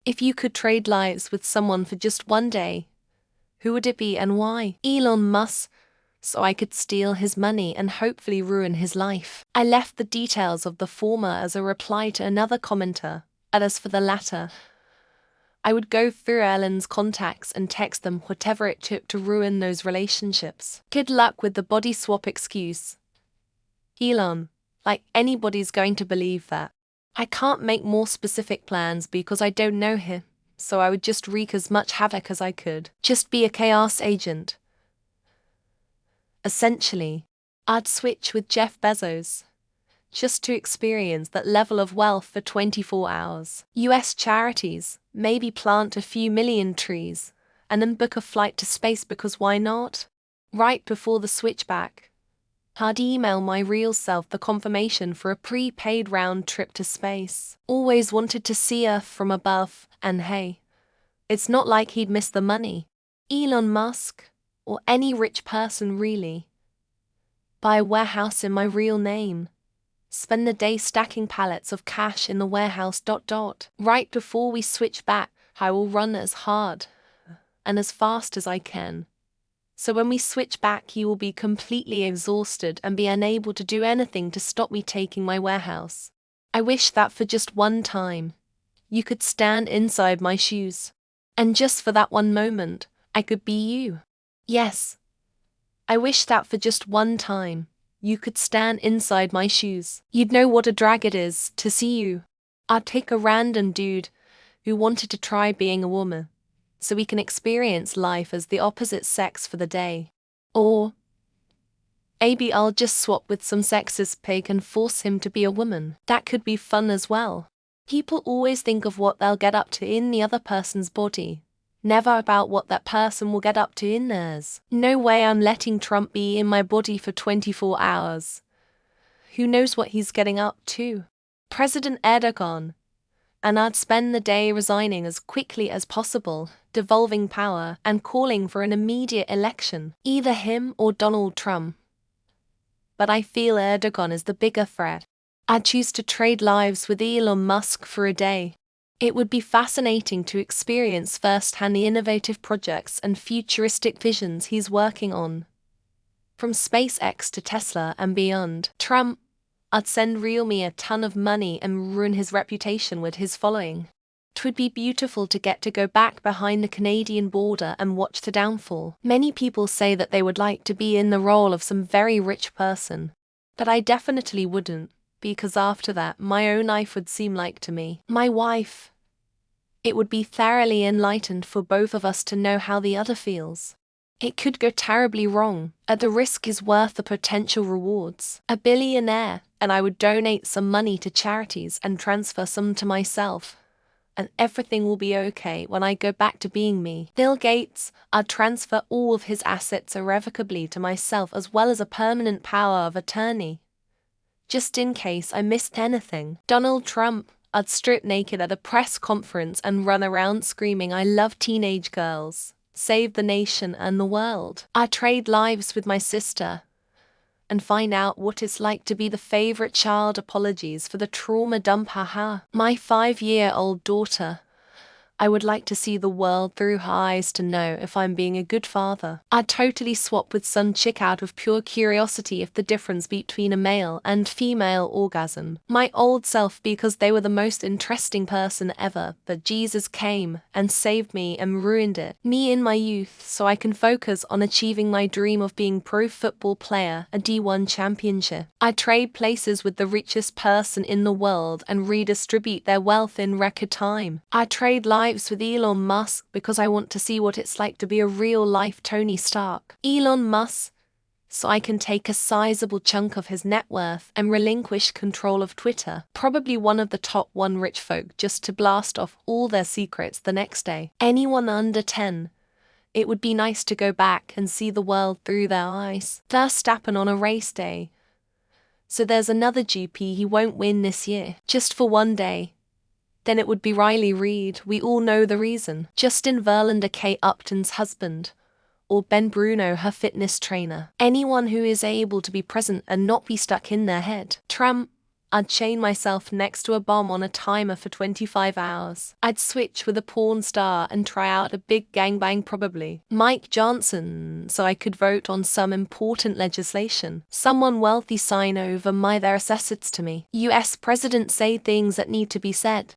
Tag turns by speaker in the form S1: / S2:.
S1: If you could trade lives with someone for just one day, who would it be and why? Elon Musk, so I could steal his money and hopefully ruin his life. I left the details of the former as a reply to another commenter, and as for the latter, I would go through Elon's contacts and text them whatever it took to ruin those relationships. Good luck with the body swap excuse. Elon, like anybody's going to believe that. I can't make more specific plans because I don't know him, so I would just wreak as much havoc as I could. Just be a chaos agent. Essentially, I'd switch with Jeff Bezos, just to experience that level of wealth for 24 hours. US charities, maybe plant a few million trees, and then book a flight to space because why not? Right before the switchback, I'd email my real self the confirmation for a prepaid round trip to space. Always wanted to see Earth from above, and hey, it's not like he'd miss the money. Elon Musk, or any rich person really. Buy a warehouse in my real name. Spend the day stacking pallets of cash in the warehouse. Right before we switch back, I will run as hard and as fast as I can. So when we switch back, he will be completely exhausted and be unable to do anything to stop me taking my warehouse. I wish that for just one time, you could stand inside my shoes. And just for that one moment, I could be you. Yes. I wish that for just one time, you could stand inside my shoes. You'd know what a drag it is to see you. I'd take a random dude who wanted to try being a woman, so we can experience life as the opposite sex for the day. Or maybe I'll just swap with some sexist pig and force him to be a woman. That could be fun as well. People always think of what they'll get up to in the other person's body, never about what that person will get up to in theirs. No way I'm letting Trump be in my body for 24 hours. Who knows what he's getting up to? President Erdogan. And I'd spend the day resigning as quickly as possible, devolving power, and calling for an immediate election, either him or Donald Trump. But I feel Erdogan is the bigger threat. I'd choose to trade lives with Elon Musk for a day. It would be fascinating to experience firsthand the innovative projects and futuristic visions he's working on. From SpaceX to Tesla and beyond. Trump, I'd send real me a ton of money and ruin his reputation with his following. 'Twould be beautiful to get to go back behind the Canadian border and watch the downfall. Many people say that they would like to be in the role of some very rich person. But I definitely wouldn't, because after that, my own life would seem like to me. My wife. It would be thoroughly enlightened for both of us to know how the other feels. It could go terribly wrong, and the risk is worth the potential rewards. A billionaire, and I would donate some money to charities and transfer some to myself. And everything will be okay when I go back to being me. Bill Gates, I'd transfer all of his assets irrevocably to myself as well as a permanent power of attorney, just in case I missed anything. Donald Trump, I'd strip naked at a press conference and run around screaming I love teenage girls, save the nation and the world. I'd trade lives with my sister and find out what it's like to be the favorite child. Apologies for the trauma dump, haha. My 5-year-old daughter, I would like to see the world through her eyes to know if I'm being a good father. I'd totally swap with some chick out of pure curiosity if the difference between a male and female orgasm. My old self because they were the most interesting person ever, but Jesus came and saved me and ruined it. Me in my youth so I can focus on achieving my dream of being pro football player, a D1 championship. I'd trade places with the richest person in the world and redistribute their wealth in record time. I'd trade lives with Elon Musk because I want to see what it's like to be a real-life Tony Stark. Elon Musk, so I can take a sizable chunk of his net worth and relinquish control of Twitter. Probably one of the top 1 rich folk just to blast off all their secrets the next day. Anyone under 10. It would be nice to go back and see the world through their eyes. Verstappen on a race day. So there's another GP he won't win this year, just for one day. Then it would be Riley Reid, we all know the reason. Justin Verlander, Kate Upton's husband. Or Ben Bruno, her fitness trainer. Anyone who is able to be present and not be stuck in their head. Trump, I'd chain myself next to a bomb on a timer for 25 hours. I'd switch with a porn star and try out a big gangbang, probably Mike Johnson, so I could vote on some important legislation. Someone wealthy sign over their assets to me. US presidents say things that need to be said.